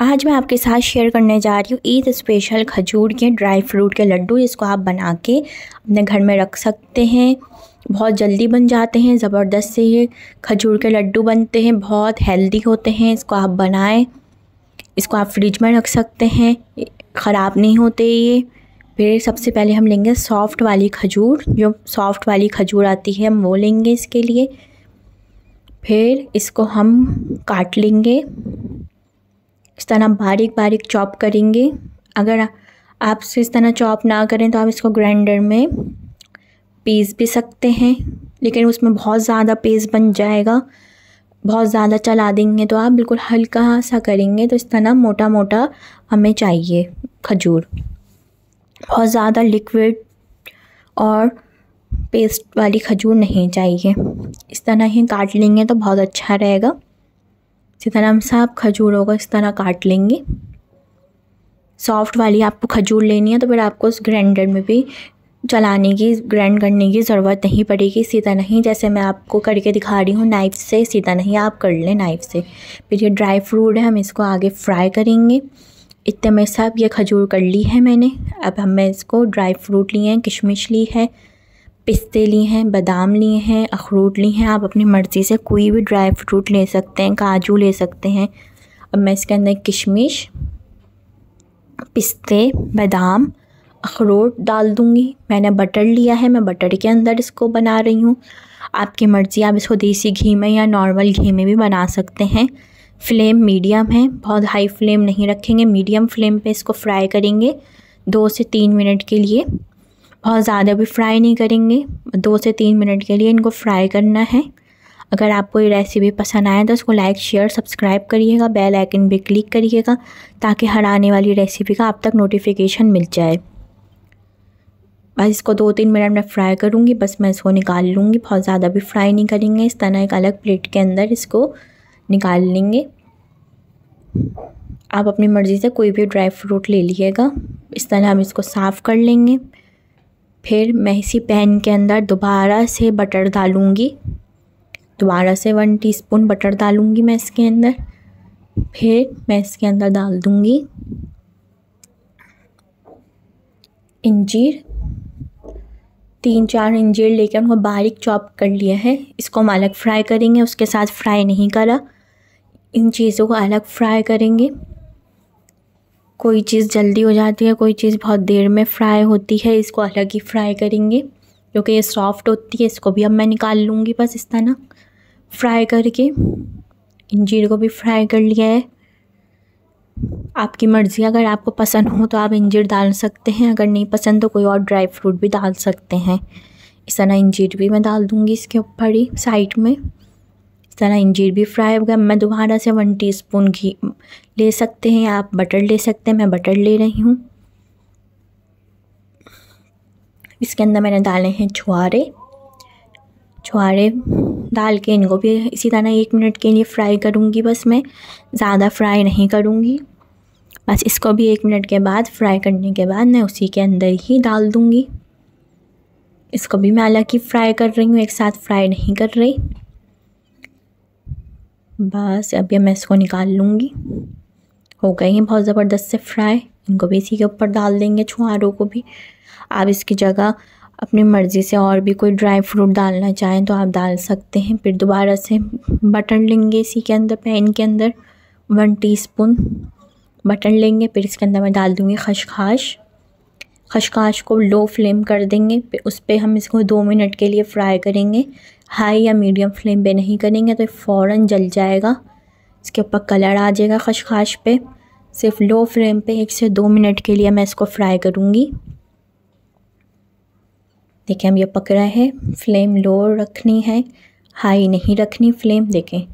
आज मैं आपके साथ शेयर करने जा रही हूँ ईद स्पेशल खजूर के ड्राई फ्रूट के लड्डू। इसको आप बना के अपने घर में रख सकते हैं, बहुत जल्दी बन जाते हैं। ज़बरदस्त से ये खजूर के लड्डू बनते हैं, बहुत हेल्दी होते हैं। इसको आप बनाएं, इसको आप फ्रिज में रख सकते हैं, ख़राब नहीं होते ये। फिर सबसे पहले हम लेंगे सॉफ़्ट वाली खजूर, जो सॉफ़्ट वाली खजूर आती है हम वो लेंगे इसके लिए। फिर इसको हम काट लेंगे, इस तरह बारीक बारीक चॉप करेंगे। अगर आप इस तरह चॉप ना करें तो आप इसको ग्राइंडर में पीस भी सकते हैं, लेकिन उसमें बहुत ज़्यादा पेस्ट बन जाएगा। बहुत ज़्यादा चला देंगे तो आप बिल्कुल हल्का सा करेंगे तो इस तरह मोटा मोटा हमें चाहिए खजूर। बहुत ज़्यादा लिक्विड और पेस्ट वाली खजूर नहीं चाहिए। इस तरह ही काट लेंगे तो बहुत अच्छा रहेगा। इसी तरह हम सब खजूरों को इस तरह काट लेंगे। सॉफ़्ट वाली आपको खजूर लेनी है तो फिर आपको उस ग्राइंडर में भी ग्राइंड करने की ज़रूरत नहीं पड़ेगी। इसी तरह ही जैसे मैं आपको करके दिखा रही हूँ नाइफ़ से, इसी तरह ही आप कर लें नाइफ़ से। फिर ये ड्राई फ्रूट है, हम इसको आगे फ्राई करेंगे। इतने में सब ये खजूर कर ली है मैंने। अब मैं इसको ड्राई फ्रूट लिए हैं, किशमिश ली है, पिस्ते लिए हैं, बादाम लिए हैं, अखरोट लिए हैं। आप अपनी मर्ज़ी से कोई भी ड्राई फ्रूट ले सकते हैं, काजू ले सकते हैं। अब मैं इसके अंदर किशमिश, पिस्ते, बादाम, अखरोट डाल दूँगी। मैंने बटर लिया है, मैं बटर के अंदर इसको बना रही हूँ। आपकी मर्ज़ी, आप इसको देसी घी में या नॉर्मल घी में भी बना सकते हैं। फ्लेम मीडियम है, बहुत हाई फ्लेम नहीं रखेंगे, मीडियम फ्लेम पे इसको फ्राई करेंगे 2 से 3 मिनट के लिए। बहुत ज़्यादा भी फ्राई नहीं करेंगे, 2 से 3 मिनट के लिए इनको फ्राई करना है। अगर आपको ये रेसिपी पसंद आए तो इसको लाइक, शेयर, सब्सक्राइब करिएगा, बेल आइकन भी क्लिक करिएगा ताकि हर आने वाली रेसिपी का आप तक नोटिफिकेशन मिल जाए। बस इसको 2-3 मिनट में फ्राई करूँगी, बस मैं इसको निकाल लूँगी। बहुत ज़्यादा भी फ्राई नहीं करेंगे। इस तरह एक अलग प्लेट के अंदर इसको निकाल लेंगे। आप अपनी मर्ज़ी से कोई भी ड्राई फ्रूट ले लीजिएगा। इस तरह हम इसको साफ़ कर लेंगे। फिर मैं इसी पैन के अंदर दोबारा से बटर डालूँगी, दोबारा से 1 टीस्पून बटर डालूँगी मैं इसके अंदर। फिर मैं इसके अंदर डाल दूँगी इंजीर, 3-4 इंजीर लेकर उनको बारीक चॉप कर लिया है। इसको हम अलग फ्राई करेंगे, उसके साथ फ्राई नहीं करा। इन चीज़ों को अलग फ्राई करेंगे। कोई चीज़ जल्दी हो जाती है, कोई चीज़ बहुत देर में फ्राई होती है, इसको अलग ही फ्राई करेंगे क्योंकि ये सॉफ़्ट होती है। इसको भी अब मैं निकाल लूँगी, बस इस तरह फ्राई करके। इंजीर को भी फ्राई कर लिया है। आपकी मर्ज़ी, अगर आपको पसंद हो तो आप इंजीर डाल सकते हैं, अगर नहीं पसंद तो कोई और ड्राई फ्रूट भी डाल सकते हैं। इस तरह इंजीर भी मैं डाल दूँगी इसके ऊपर ही साइड में। इस तरह इंजीर भी फ्राई हो गया। मैं दोबारा से 1 टीस्पून घी ले सकते हैं या आप बटर ले सकते हैं, मैं बटर ले रही हूँ। इसके अंदर मैंने डाले हैं छुहारे डाल के इनको भी इसी तरह 1 मिनट के लिए फ्राई करूँगी। बस मैं ज़्यादा फ्राई नहीं करूँगी, बस इसको भी 1 मिनट के बाद फ्राई करने के बाद मैं उसी के अंदर ही डाल दूँगी। इसको भी मैं अलग ही फ्राई कर रही हूँ, एक साथ फ्राई नहीं कर रही। बस अब ये मैं इसको निकाल लूँगी। हो गए हैं बहुत ज़बरदस्त से फ्राई। इनको भी इसी के ऊपर डाल देंगे, छुहारों को भी। आप इसकी जगह अपनी मर्ज़ी से और भी कोई ड्राई फ्रूट डालना चाहें तो आप डाल सकते हैं। फिर दोबारा से बटर लेंगे, इसी के अंदर पैन के अंदर 1 टीस्पून बटर लेंगे। फिर इसके अंदर मैं डाल दूँगी खशखाश को लो फ्लेम कर देंगे। फिर उस पर हम इसको 2 मिनट के लिए फ्राई करेंगे। हाई या मीडियम फ्लेम पे नहीं करेंगे तो फ़ौरन जल जाएगा, इसके ऊपर कलर आ जाएगा खशखाश पे। सिर्फ लो फ्लेम पे 1 से 2 मिनट के लिए मैं इसको फ्राई करूँगी। देखें अब ये पक रहा है। फ्लेम लो रखनी है, हाई नहीं रखनी फ्लेम, देखें।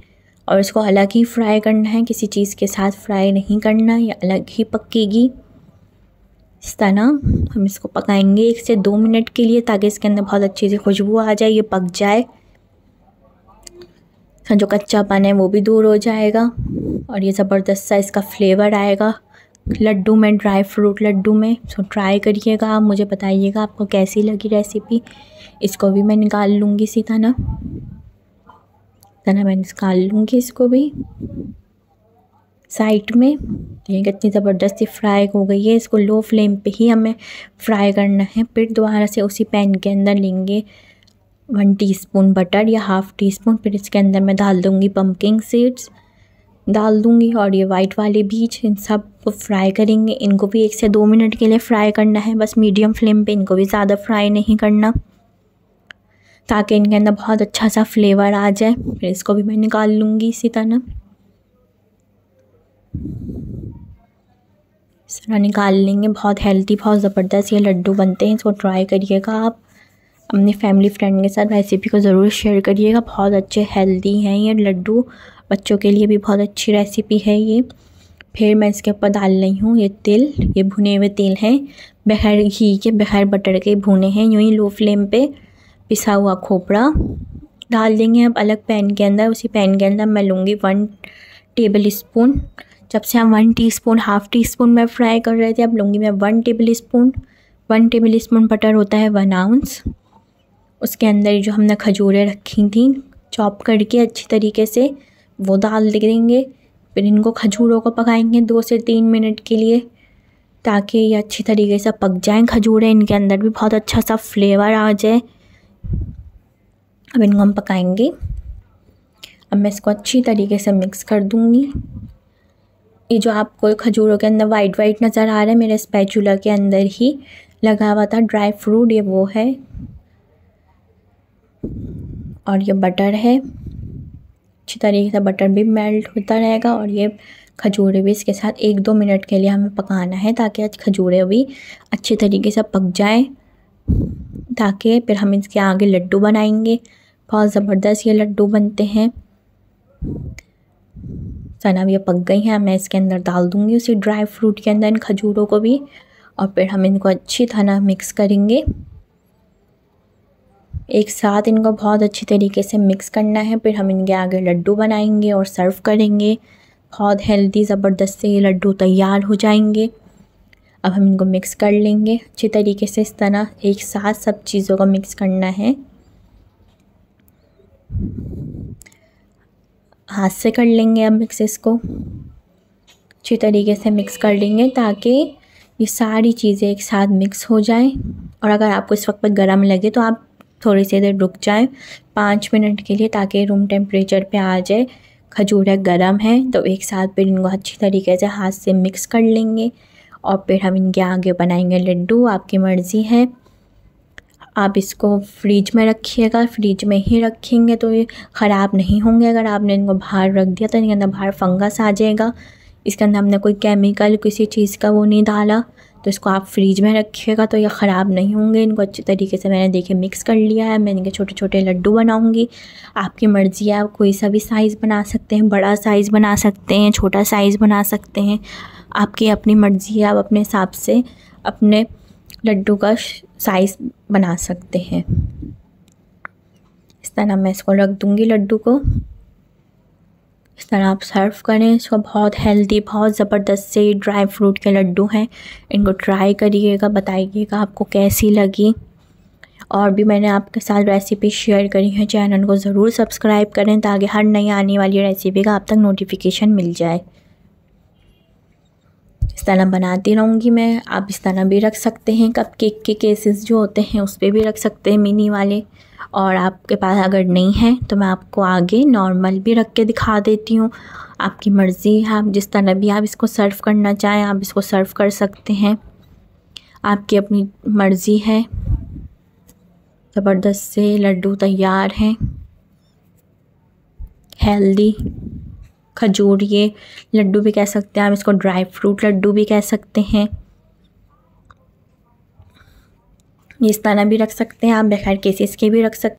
और इसको अलग ही फ्राई करना है, किसी चीज़ के साथ फ्राई नहीं करना, ये अलग ही पकेगी। इस तरह हम इसको पकाएंगे 1 से 2 मिनट के लिए ताकि इसके अंदर बहुत अच्छी सी खुशबू आ जाए, ये पक जाए, जो कच्चापन है वो भी दूर हो जाएगा और ये ज़बरदस्त सा इसका फ्लेवर आएगा लड्डू में, ड्राई फ्रूट लड्डू में। सो ट्राई करिएगा, आप मुझे बताइएगा आपको कैसी लगी रेसिपी। इसको भी मैं निकाल लूँगी इसी तरह मैं निकाल लूँगी इसको भी साइड में। देखिए कितनी ज़बरदस्ती फ्राई हो गई है। इसको लो फ्लेम पे ही हमें फ्राई करना है। फिर दोबारा से उसी पैन के अंदर लेंगे 1 टीस्पून बटर या हाफ़ टी स्पून। फिर इसके अंदर मैं डाल दूँगी पम्पकिन सीड्स डाल दूँगी और ये वाइट वाले बीज, इन सब को फ्राई करेंगे। इनको भी 1 से 2 मिनट के लिए फ्राई करना है, बस मीडियम फ्लेम पे। इनको भी ज़्यादा फ्राई नहीं करना, ताकि इनके अंदर बहुत अच्छा सा फ्लेवर आ जाए। फिर इसको भी मैं निकाल लूँगी इसी तरह। इस तरह निकाल लेंगे। बहुत हेल्दी, बहुत ज़बरदस्त ये लड्डू बनते हैं। इसको ट्राई करिएगा आप, अपनी फैमिली फ्रेंड के साथ रेसिपी को ज़रूर शेयर करिएगा। बहुत अच्छे हेल्दी हैं ये लड्डू, बच्चों के लिए भी बहुत अच्छी रेसिपी है ये। फिर मैं इसके ऊपर डाल रही हूँ ये तिल, ये भुने हुए तिल हैं, बगैर घी के बगैर बटर के भुने हैं। यूँ ही लो फ्लेम पे पिसा हुआ खोपड़ा डाल देंगे अब अलग पैन के अंदर। उसी पैन के अंदर मैं लूँगी 1 टेबल स्पून। जब से हम 1 टीस्पून हाफ़ टी स्पून में फ्राई कर रहे थे, अब लूँगी मैं 1 table spoon. 1 table spoon butter होता है 1 आउंस। उसके अंदर जो हमने खजूरें रखी थी चॉप करके अच्छी तरीके से, वो डाल देंगे। फिर इनको खजूरों को पकाएंगे 2 से 3 मिनट के लिए, ताकि ये अच्छी तरीके से पक जाएं खजूरें, इनके अंदर भी बहुत अच्छा सा फ्लेवर आ जाए। अब इनको हम पकाएंगे। अब मैं इसको अच्छी तरीके से मिक्स कर दूँगी। ये जो आपको खजूरों के अंदर वाइट वाइट नज़र आ रहा है, मेरे स्पैचुला के अंदर ही लगा हुआ था ड्राई फ्रूट, ये वो है। और ये बटर है, अच्छी तरीके से बटर भी मेल्ट होता रहेगा। और ये खजूरें भी इसके साथ 1-2 मिनट के लिए हमें पकाना है, ताकि खजूरें भी अच्छी तरीके से पक जाएं, ताकि फिर हम इसके आगे लड्डू बनाएंगे। बहुत ज़बरदस्त ये लड्डू बनते हैं। सना भी ये पक गई हैं। मैं इसके अंदर डाल दूँगी उसी ड्राई फ्रूट के अंदर इन खजूरों को भी, और फिर हम इनको अच्छी तरह मिक्स करेंगे। एक साथ इनको बहुत अच्छी तरीके से मिक्स करना है। फिर हम इनके आगे लड्डू बनाएंगे और सर्व करेंगे। बहुत हेल्दी ज़बरदस्त से ये लड्डू तैयार हो जाएंगे। अब हम इनको मिक्स कर लेंगे अच्छी तरीके से। इस तरह एक साथ सब चीज़ों को मिक्स करना है, हाथ से कर लेंगे। अब मिक्स इसको अच्छी तरीके से मिक्स कर लेंगे, ताकि ये सारी चीज़ें एक साथ मिक्स हो जाएं। और अगर आपको इस वक्त पर गर्म लगे तो आप थोड़ी सी देर रुक जाएं 5 मिनट के लिए, ताकि रूम टेम्परेचर पे आ जाए। खजूरें गर्म हैं तो एक साथ फिर इनको अच्छी तरीके से हाथ से मिक्स कर लेंगे, और फिर हम इनके आगे बनाएंगे लड्डू। आपकी मर्ज़ी है, आप इसको फ्रिज में रखिएगा। फ्रिज में ही रखेंगे तो ये ख़राब नहीं होंगे। अगर आपने इनको बाहर रख दिया तो इनके अंदर बाहर फंगस आ जाएगा। इसके अंदर हमने कोई केमिकल किसी चीज़ का वो नहीं डाला, तो इसको आप फ्रिज में रखिएगा तो ये ख़राब नहीं होंगे। इनको अच्छी तरीके से मैंने देखिए मिक्स कर लिया है। मैं इनके छोटे छोटे लड्डू बनाऊंगी। आपकी मर्ज़ी है, आप कोई सा भी साइज़ बना सकते हैं, बड़ा साइज़ बना सकते हैं, छोटा साइज़ बना सकते हैं, आपकी अपनी मर्ज़ी है। आप अपने हिसाब से अपने लड्डू का साइज़ बना सकते हैं। इस तरह मैं इसको रख दूँगी लड्डू को। इस तरह आप सर्व करें इसको। बहुत हेल्दी, बहुत ज़बरदस्त से ड्राई फ्रूट के लड्डू हैं। इनको ट्राई करिएगा, बताइएगा आपको कैसी लगी। और भी मैंने आपके साथ रेसिपी शेयर करी है। चैनल को ज़रूर सब्सक्राइब करें, ताकि हर नई आने वाली रेसिपी का आप तक नोटिफिकेशन मिल जाए। इस तरह बनाती रहूँगी मैं। आप इस तरह भी रख सकते हैं। कपकेक के केसेस जो होते हैं उस पर भी रख सकते हैं, मिनी वाले। और आपके पास अगर नहीं है तो मैं आपको आगे नॉर्मल भी रख के दिखा देती हूँ। आपकी मर्ज़ी है, आप जिस तरह भी आप इसको सर्व करना चाहें आप इसको सर्व कर सकते हैं। आपकी अपनी मर्ज़ी है। ज़बरदस्त से लड्डू तैयार हैं, हेल्दी। खजूर ये लड्डू भी कह सकते हैं आप इसको, ड्राई फ्रूट लड्डू भी कह सकते हैं। इस तरह भी रख सकते हैं आप, बगैर केसेस के भी रख सकते हैं।